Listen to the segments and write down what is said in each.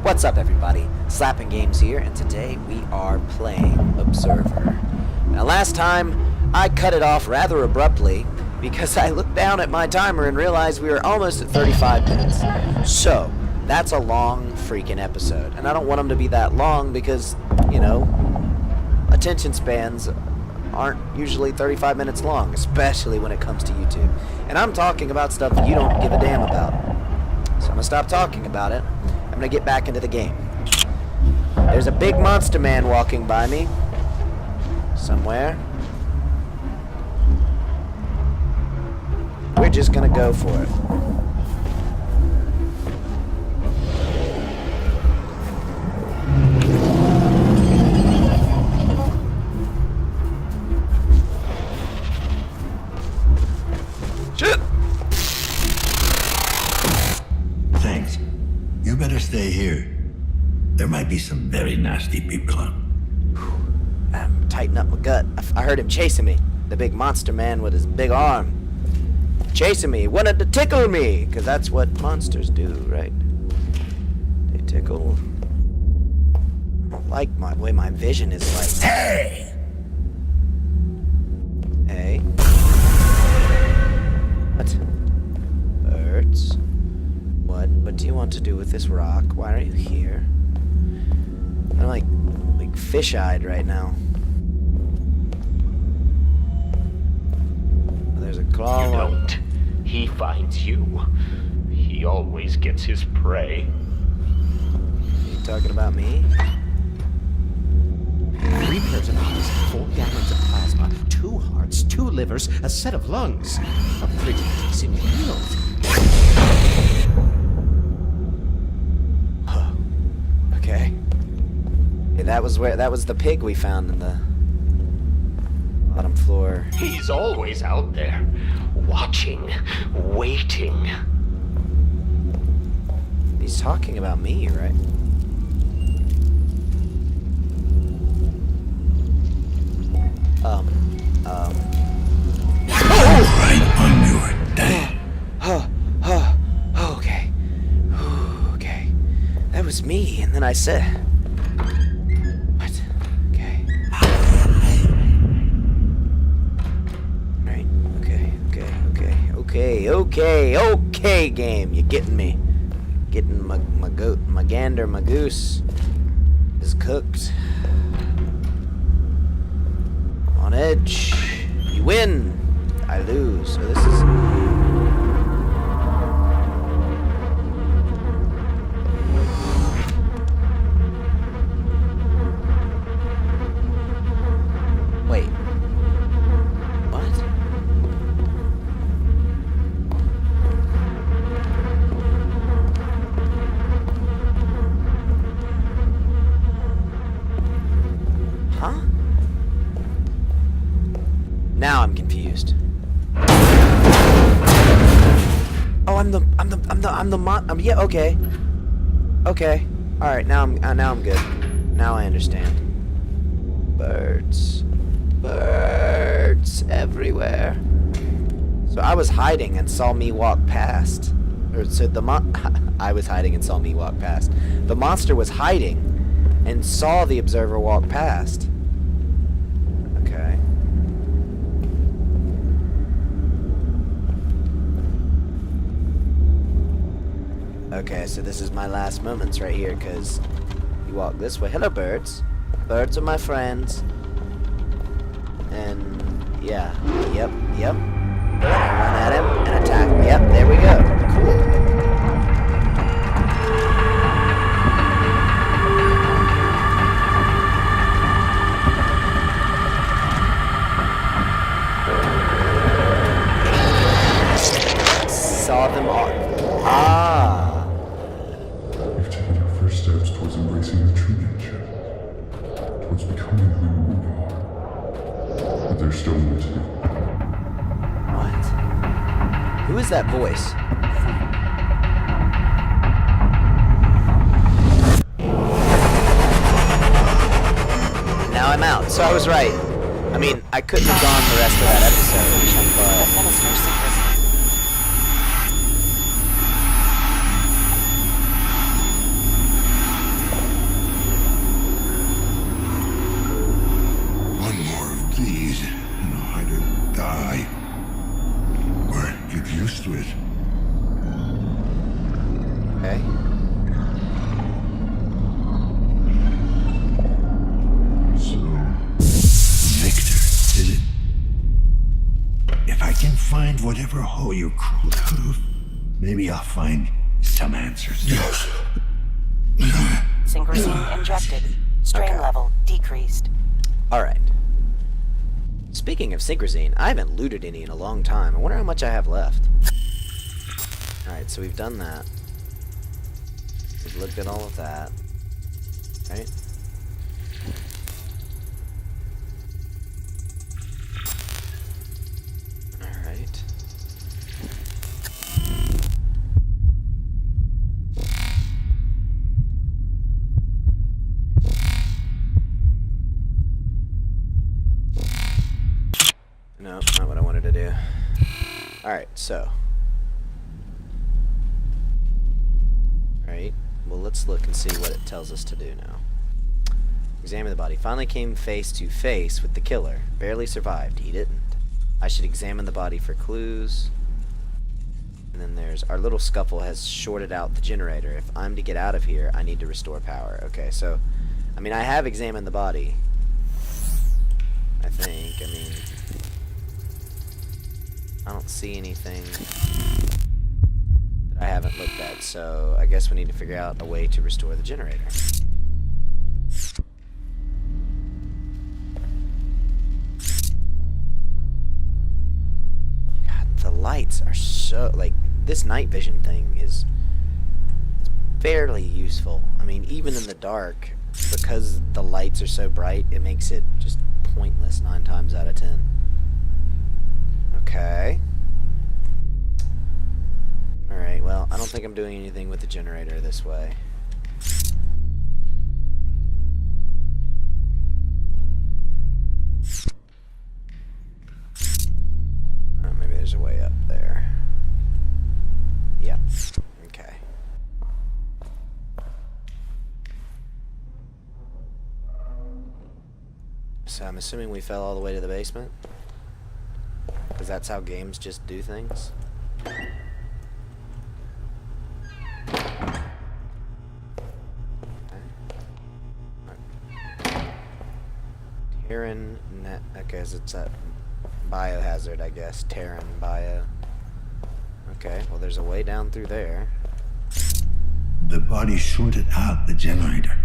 What's up, everybody? Slapping Games here, and today we are playing Observer. Now, last time I cut it off rather abruptly because I looked down at my timer and realized we were almost at 35 minutes. So, that's a long freaking episode, and I don't want them to be that long because, you know, attention spans aren't usually 35 minutes long, especially when it comes to YouTube. And I'm talking about stuff that you don't give a damn about. So I'm gonna stop talking about it. I'm gonna get back into the game. There's a big monster man walking by me. Somewhere. We're just gonna go for it. Shit! Thanks. You better stay here. There might be some very nasty people out. Tighten up my gut. I heard him chasing me. The big monster man with his big arm. Chasing me. Wanted to tickle me. Because that's what monsters do, right? They tickle. I don't like my way my vision is like. Hey! Hey. What? Birds? What do you want to do with this rock? Why are you here? I'm like fish-eyed right now. There's a claw. You don't. He finds you. He always gets his prey. Are you talking about me? 3 pairs of eyes, 4 gallons of plasma, 2 hearts, 2 livers, a set of lungs. A pretty decent yield. Huh. Okay. Yeah, that was the pig we found in the bottom floor. He's always out there, watching, waiting. He's talking about me, right? Right on your dad. Okay. Okay. That was me, and then I said... What? Okay. Right. Okay, game. You're getting me. Getting my goat, my gander, my goose is cooked. On edge. You win. I lose. So this is... Wait. What? Huh? Now I'm confused. Oh, yeah, okay. Okay. All right, now I'm good. Now I understand. Birds everywhere. So I was hiding and saw me walk past. I was hiding and saw me walk past. The monster was hiding and saw the observer walk past. Okay. Okay, so this is my last moments right here, because you walk this way. Hello, birds. Birds are my friends. And, yeah. Yep. And I run at him and attack him. Yep, there we go. Cool. Saw them all. Ah. You've taken your first steps towards embracing the true nature, towards becoming who you are. But there's still more to do. What? Who is that voice? Now I'm out, so I was right. I mean, I couldn't have gone the rest of that episode, but... whatever hole you crawled out of, maybe I'll find some answers. Yes. Synchrosine injected. Strain level decreased. Alright. Speaking of synchrosine, I haven't looted any in a long time. I wonder how much I have left. Alright, so we've done that. We've looked at all of that. Right? Alright. No, not what I wanted to do. Alright, so. Alright, well let's look and see what it tells us to do now. Examine the body. Finally came face to face with the killer. Barely survived. He didn't. I should examine the body for clues. And then there's our little scuffle has shorted out the generator. If I'm to get out of here, I need to restore power. Okay, so, I mean, I have examined the body. I think. I mean, I don't see anything that I haven't looked at, so I guess we need to figure out a way to restore the generator. God, the lights are so, like, this night vision thing is fairly useful. I mean, even in the dark, because the lights are so bright, it makes it just pointless 9 times out of 10. Okay. Alright, well, I don't think I'm doing anything with the generator this way. Oh, maybe there's a way up there. Yeah. Okay. So I'm assuming we fell all the way to the basement? Because that's how games just do things? Terran net. Okay, so it's a biohazard, I guess. Terran bio. Okay, well, there's a way down through there. The body shorted out the generator.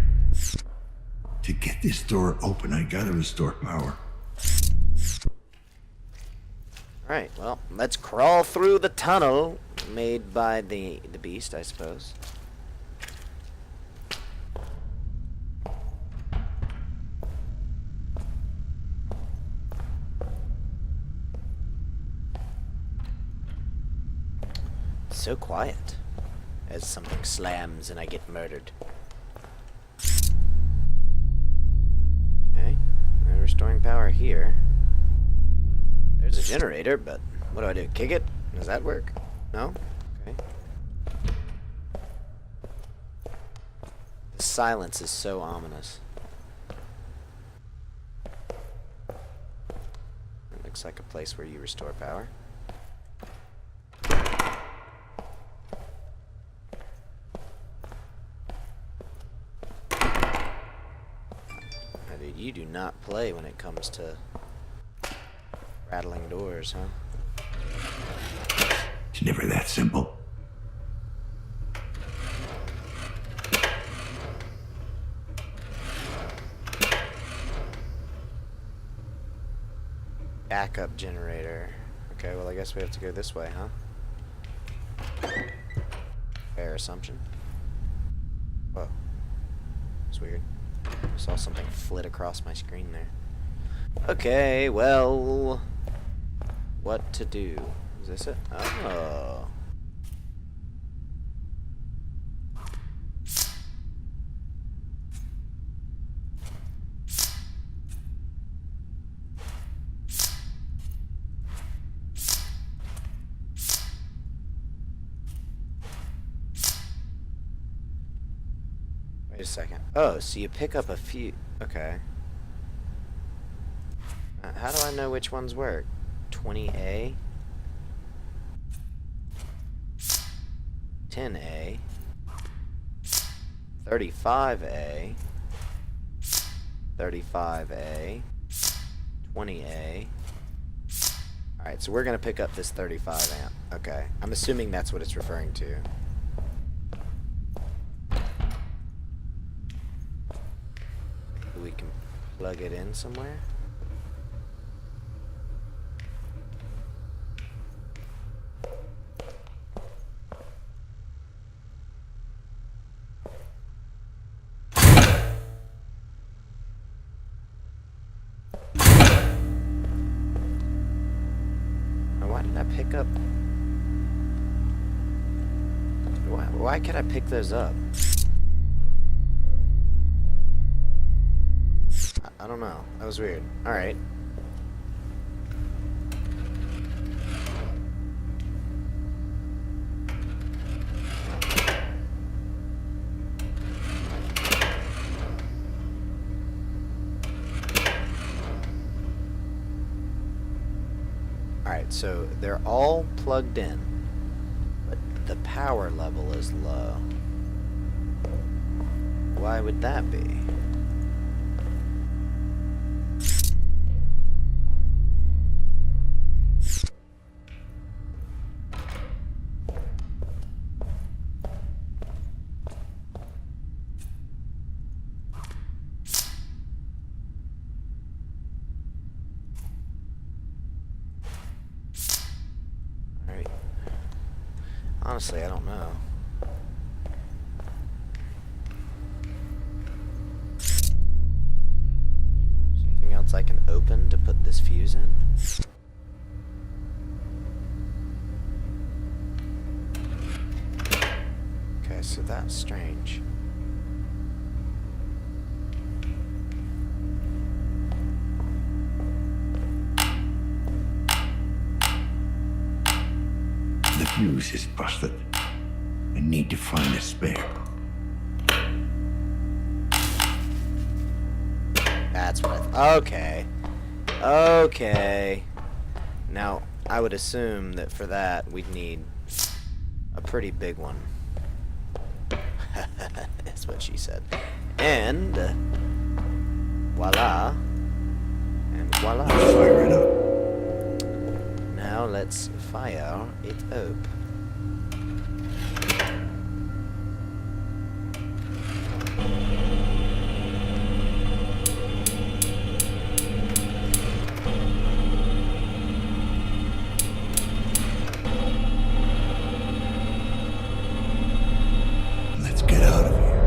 To get this door open, I gotta restore power. Alright, well, let's crawl through the tunnel made by the beast, I suppose. So quiet as something slams and I get murdered. Okay, I'm restoring power here. There's a generator, but what do I do? Kick it? Does that work? No? Okay. The silence is so ominous. It looks like a place where you restore power. You do not play when it comes to rattling doors, huh? It's never that simple. Backup generator. Okay, well I guess we have to go this way, huh? Fair assumption. Whoa. It's weird. Saw something flit across my screen there. Okay, well, what to do? Is this it? Oh. Wait a second. Oh, so you pick up a few... Okay. How do I know which ones work? 20A? 10A? 35A? 35A? 20A? Alright, so we're gonna pick up this 35 amp. Okay. I'm assuming that's what it's referring to. We can plug it in somewhere. Why did I pick up? Why could I pick those up? I don't know. That was weird. Alright. Alright, so they're all plugged in, but the power level is low. Why would that be? Honestly, I don't know. Something else I can open to put this fuse in? Okay, so that's strange. The fuse is busted. I need to find a spare. That's what I okay. Okay. Now, I would assume that for that, we'd need a pretty big one. That's what she said. And voila. And voila. Fire it up. Now let's fire it up. Let's get out of here.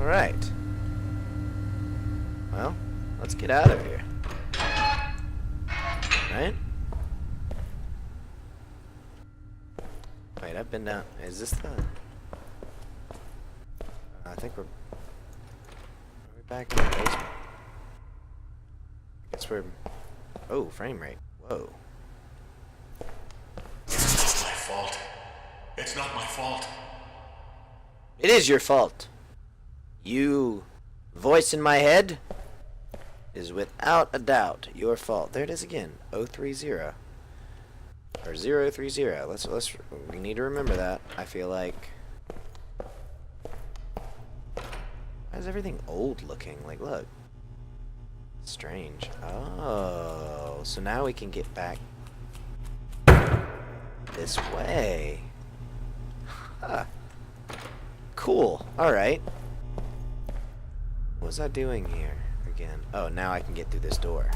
All right. Well, let's get out of here. Right? Wait, I've been down. Is this the... I think we're... Are we back in the basement? I guess we're... Oh, frame rate. Whoa. It's not my fault. It's not my fault. It is your fault. You... voice in my head is without a doubt your fault. There it is again. 030. Or 030. Let's we need to remember that. I feel like. Why is everything old looking? Like, look. Strange. Oh, so now we can get back this way. Huh. Cool. Alright. What was I doing here again? Oh, now I can get through this door.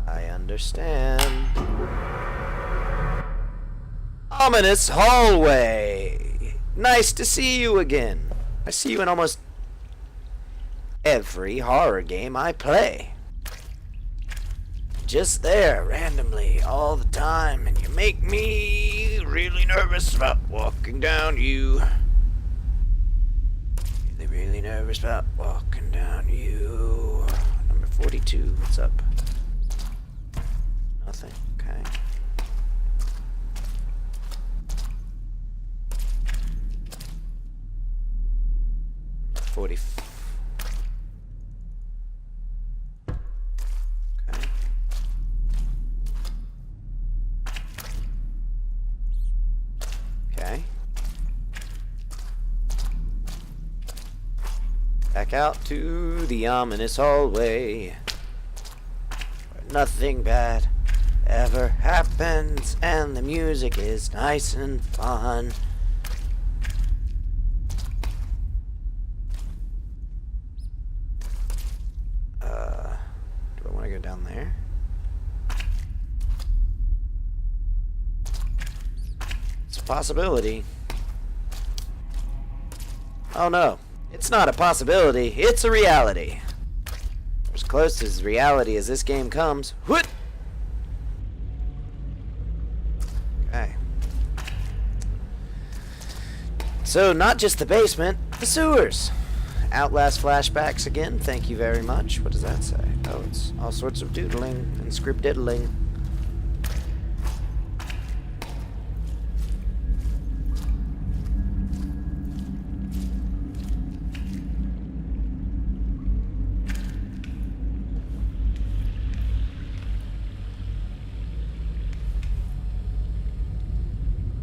I understand. Ominous hallway. Nice to see you again. I see you in almost every horror game I play. Just there, randomly, all the time, and you make me really nervous about walking down you. Really nervous about walking down you. Number 42, what's up? Nothing, okay. 40. Okay. Okay. Back out to the ominous hallway, where nothing bad ever happens, and the music is nice and fun. Do I want to go down there? It's a possibility. Oh no, it's not a possibility, it's a reality. As close as reality as this game comes. Whoop! Okay. So, not just the basement, the sewers. Outlast flashbacks again, thank you very much. What does that say? Oh, it's all sorts of doodling and script diddling.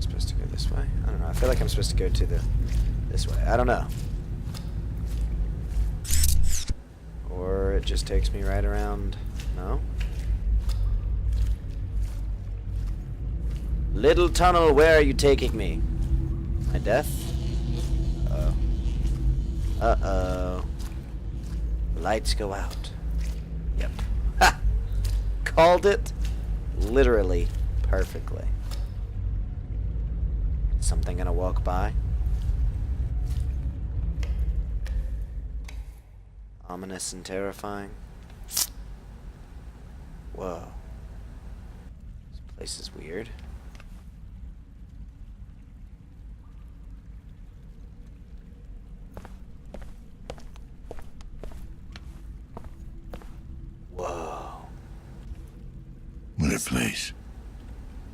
Supposed to go this way? I don't know. I feel like I'm supposed to go to this way. I don't know. Or it just takes me right around. No? Little tunnel, where are you taking me? My death? Uh-oh. Uh-oh. Lights go out. Yep. Ha! Called it literally perfectly. Something gonna walk by? Ominous and terrifying. Whoa. This place is weird. Whoa. What a place.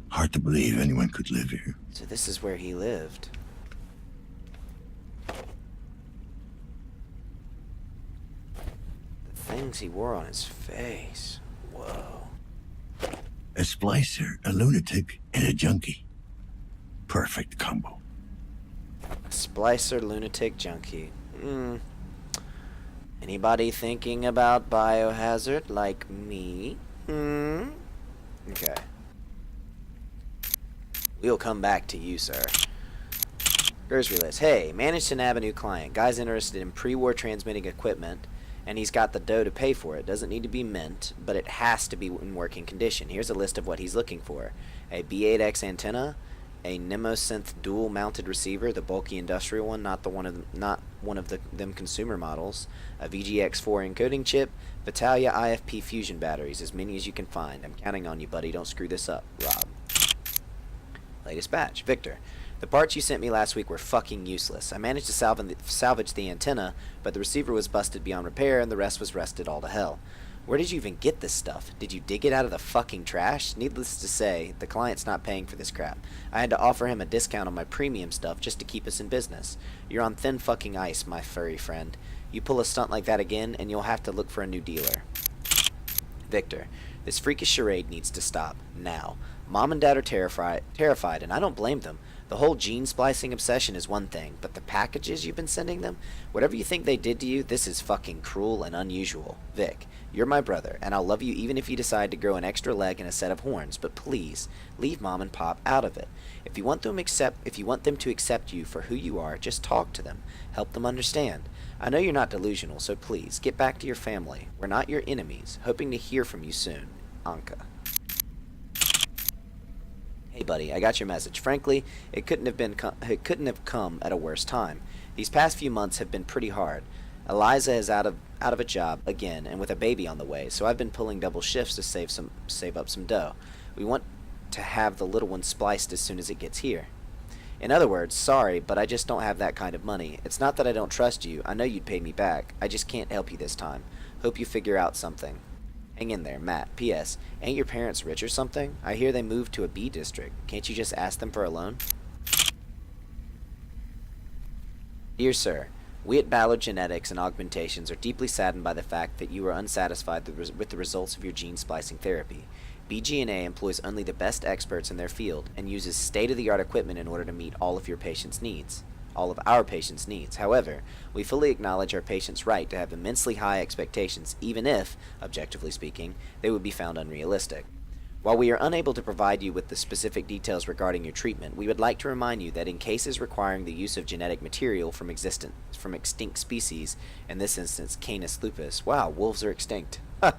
Hard to believe anyone could live here. So this is where he lived. Things he wore on his face. Whoa. A splicer, a lunatic, and a junkie. Perfect combo. A splicer, lunatic, junkie. Anybody thinking about biohazard like me? Okay. We'll come back to you, sir. Grocery list. Hey, managed to nab a new client. Guy's interested in pre-war transmitting equipment, and he's got the dough to pay for it. Doesn't need to be mint, but it has to be in working condition. Here's a list of what he's looking for. A B8X antenna, a Nemosynth dual-mounted receiver, the bulky industrial one, not one of them consumer models, a VGX4 encoding chip, Vitalia IFP fusion batteries, as many as you can find. I'm counting on you, buddy. Don't screw this up, Rob. Latest batch. Victor. The parts you sent me last week were fucking useless. I managed to salvage the antenna, but the receiver was busted beyond repair, and the rest was rusted all to hell. Where did you even get this stuff? Did you dig it out of the fucking trash? Needless to say, the client's not paying for this crap. I had to offer him a discount on my premium stuff just to keep us in business. You're on thin fucking ice, my furry friend. You pull a stunt like that again, and you'll have to look for a new dealer. Victor, this freakish charade needs to stop. Now. Mom and Dad are terrified, and I don't blame them. The whole gene splicing obsession is one thing, but the packages you've been sending them? Whatever you think they did to you, this is fucking cruel and unusual. Vic, you're my brother, and I'll love you even if you decide to grow an extra leg and a set of horns, but please, leave Mom and Pop out of it. If you want them to accept you for who you are, just talk to them. Help them understand. I know you're not delusional, so please, get back to your family. We're not your enemies. Hoping to hear from you soon. Anka. Hey buddy, I got your message. Frankly, it couldn't have come at a worse time. These past few months have been pretty hard. Eliza is out of a job again and with a baby on the way, so I've been pulling double shifts to save up some dough. We want to have the little one spliced as soon as it gets here. In other words, sorry, but I just don't have that kind of money. It's not that I don't trust you. I know you'd pay me back. I just can't help you this time. Hope you figure out something. Hang in there, Matt. P.S. Ain't your parents rich or something? I hear they moved to a B district. Can't you just ask them for a loan? Dear Sir, we at Ballard Genetics and Augmentations are deeply saddened by the fact that you are unsatisfied with the results of your gene splicing therapy. BG&A employs only the best experts in their field and uses state-of-the-art equipment in order to meet all of your patients' needs. all of our patients' needs. However, we fully acknowledge our patients' right to have immensely high expectations, even if, objectively speaking, they would be found unrealistic. While we are unable to provide you with the specific details regarding your treatment, we would like to remind you that in cases requiring the use of genetic material from extinct species, in this instance Canis lupus, wow, wolves are extinct, our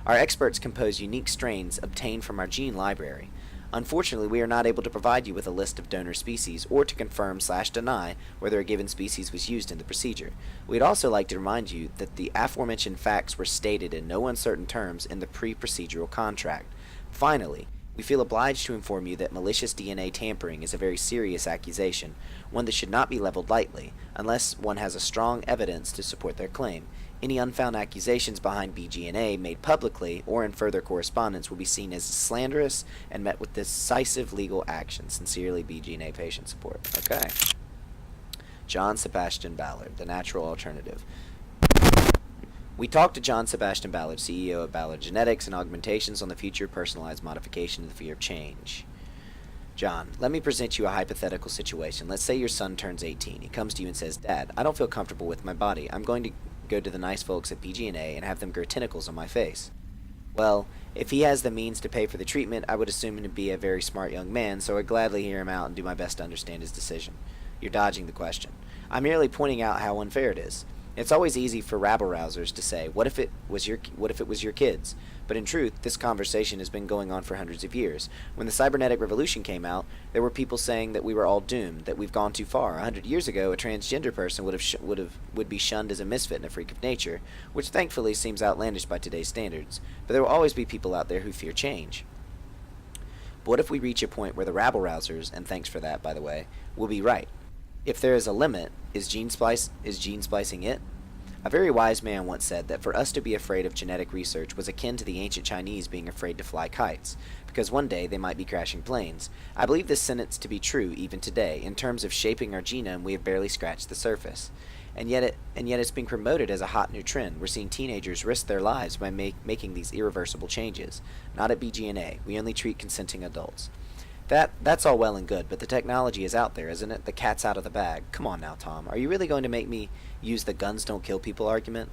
experts compose unique strains obtained from our gene library. Unfortunately, we are not able to provide you with a list of donor species or to confirm/deny whether a given species was used in the procedure. We'd also like to remind you that the aforementioned facts were stated in no uncertain terms in the pre-procedural contract. Finally, we feel obliged to inform you that malicious DNA tampering is a very serious accusation, one that should not be leveled lightly, unless one has a strong evidence to support their claim. Any unfound accusations behind BGNA made publicly or in further correspondence will be seen as slanderous and met with decisive legal action. Sincerely, BGNA Patient Support. Okay. John Sebastian Ballard, the natural alternative. We talked to John Sebastian Ballard, CEO of Ballard Genetics and Augmentations, on the future personalized modification of the fear of change. John, let me present you a hypothetical situation. Let's say your son turns 18. He comes to you and says, Dad, I don't feel comfortable with my body. I'm going to go to the nice folks at PG&A and have them grow tentacles on my face. Well, if he has the means to pay for the treatment, I would assume him to be a very smart young man, so I'd gladly hear him out and do my best to understand his decision. You're dodging the question. I'm merely pointing out how unfair it is. It's always easy for rabble-rousers to say, what if it was your kids? But in truth, this conversation has been going on for hundreds of years. When the cybernetic revolution came out, there were people saying that we were all doomed, that we've gone too far. 100 years ago, a transgender person would be shunned as a misfit and a freak of nature, which thankfully seems outlandish by today's standards. But there will always be people out there who fear change. But what if we reach a point where the rabble-rousers, and thanks for that, by the way, will be right? If there is a limit, is gene splicing it? A very wise man once said that for us to be afraid of genetic research was akin to the ancient Chinese being afraid to fly kites, because one day they might be crashing planes. I believe this sentence to be true even today. In terms of shaping our genome, we have barely scratched the surface. And yet it's being promoted as a hot new trend. We're seeing teenagers risk their lives by making these irreversible changes. Not at BGNA. We only treat consenting adults. That's all well and good, but the technology is out there, isn't it? The cat's out of the bag. Come on now, Tom. Are you really going to make me use the guns don't kill people argument?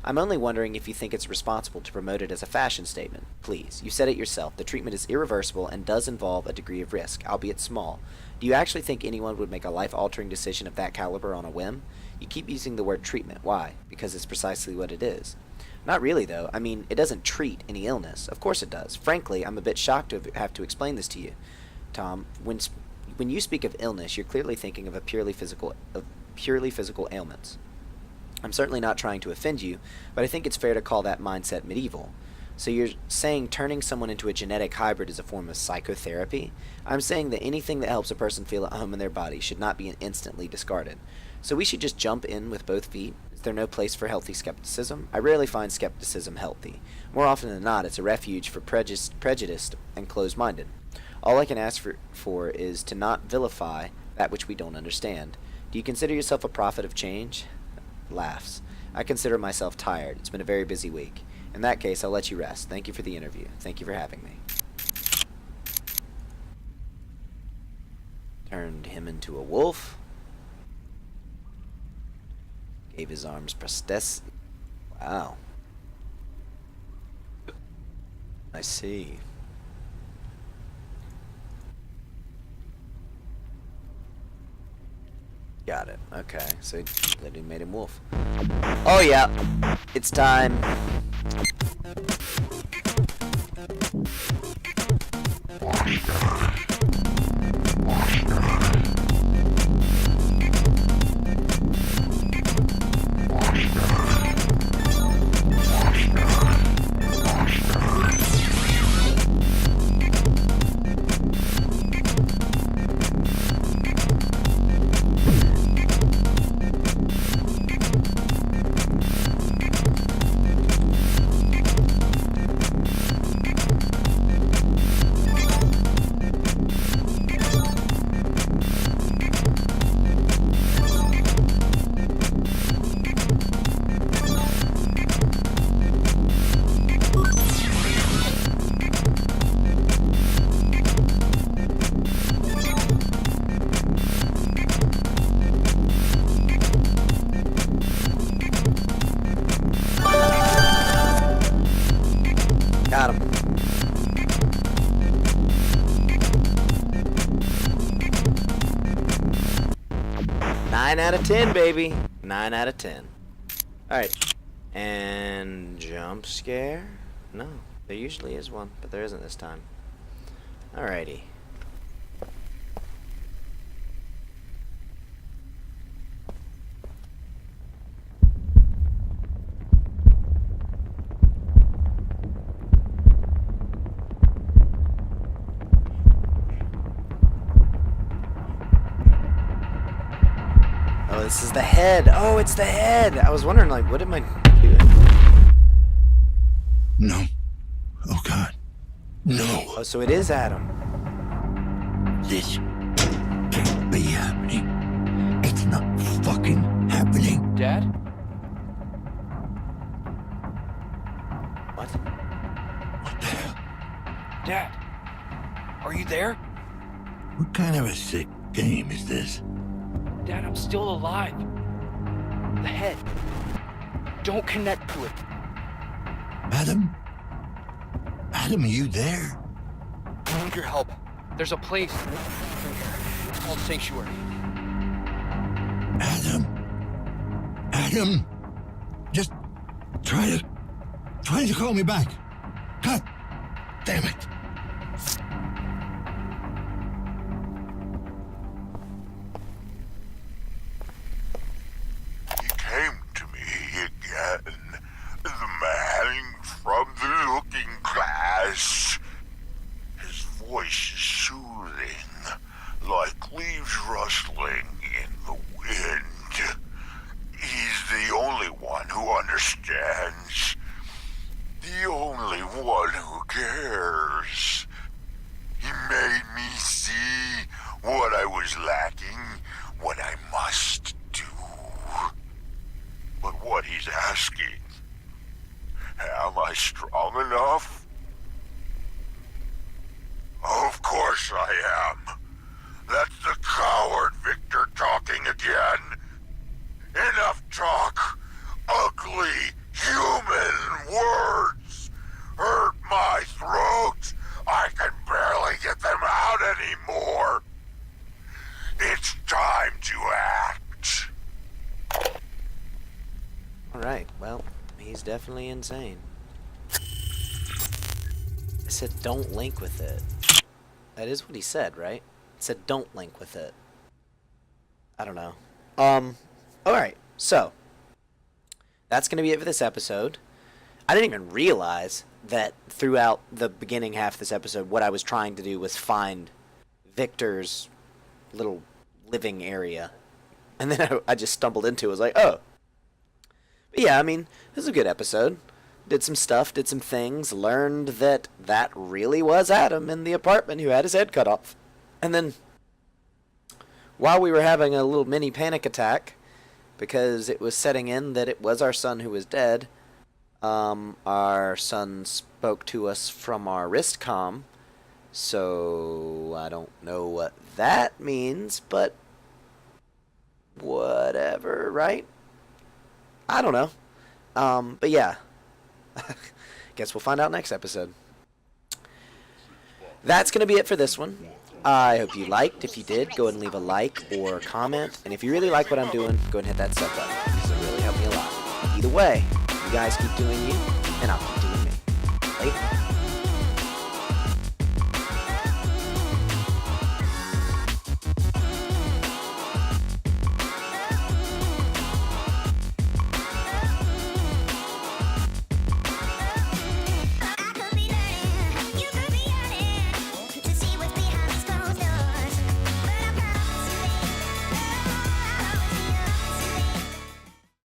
I'm only wondering if you think it's responsible to promote it as a fashion statement. Please, you said it yourself. The treatment is irreversible and does involve a degree of risk, albeit small. Do you actually think anyone would make a life-altering decision of that caliber on a whim? You keep using the word treatment. Why? Because it's precisely what it is. Not really, though. I mean, it doesn't treat any illness. Of course it does. Frankly, I'm a bit shocked to have to explain this to you. Tom, when you speak of illness, you're clearly thinking of purely physical ailments. I'm certainly not trying to offend you, but I think it's fair to call that mindset medieval. So you're saying turning someone into a genetic hybrid is a form of psychotherapy? I'm saying that anything that helps a person feel at home in their body should not be instantly discarded. So we should just jump in with both feet? Is there no place for healthy skepticism? I rarely find skepticism healthy. More often than not, it's a refuge for prejudiced and closed-minded. All I can ask for is to not vilify that which we don't understand. Do you consider yourself a prophet of change? Laughs. I consider myself tired. It's been a very busy week. In that case, I'll let you rest. Thank you for the interview. Thank you for having me. Turned him into a wolf. Gave his arms prosthesis. Wow. I see. Got it. Okay, so literally made him wolf. Oh yeah, it's time. 9 out of 10, baby. 9 out of 10. Alright. And jump scare? No, there usually is one, but there isn't this time. Alrighty. Oh, this is the head. Oh, it's the head. I was wondering, like, what am I doing? No. Oh, God. No. Oh, so it is Adam. This can't be happening. It's not fucking happening. Dad? What? What the hell? Dad? Are you there? What kind of a sick game is this? Dad, I'm still alive. The head. Don't connect to it. Adam? Adam, are you there? I need your help. There's a place it's called Sanctuary. Adam? Adam? Just try to call me back. God damn it. He came to me again. The man from the looking glass. His voice is soothing, like leaves rustling in the wind. He's the only one who understands. The only one who cares. He made me see what I was lacking, what I must do. But what he's asking, am I strong enough? Of course I am. That's the coward Victor talking again. Enough talk. Ugly human words hurt my throat. I can barely get them out anymore. It's time to act. Alright, well, he's definitely insane. I said don't link with it. That is what he said, right? He said don't link with it. I don't know. Alright, so that's gonna be it for this episode. I didn't even realize that throughout the beginning half of this episode what I was trying to do was find Victor's little living area. And then I just stumbled into it. I was like, oh. But yeah, I mean, this is a good episode. Did some stuff, did some things, learned that that really was Adam in the apartment who had his head cut off. And then, while we were having a little mini panic attack, because it was setting in that it was our son who was dead, our son spoke to us from our wrist comm, so I don't know what that means, but whatever, right? I don't know. But yeah. Guess we'll find out next episode. That's going to be it for this one. I hope you liked. If you did, go ahead and leave a like or comment. And if you really like what I'm doing, go ahead and hit that sub button, because it really helped me a lot. Either way, you guys keep doing you, and I'll keep doing me. Later.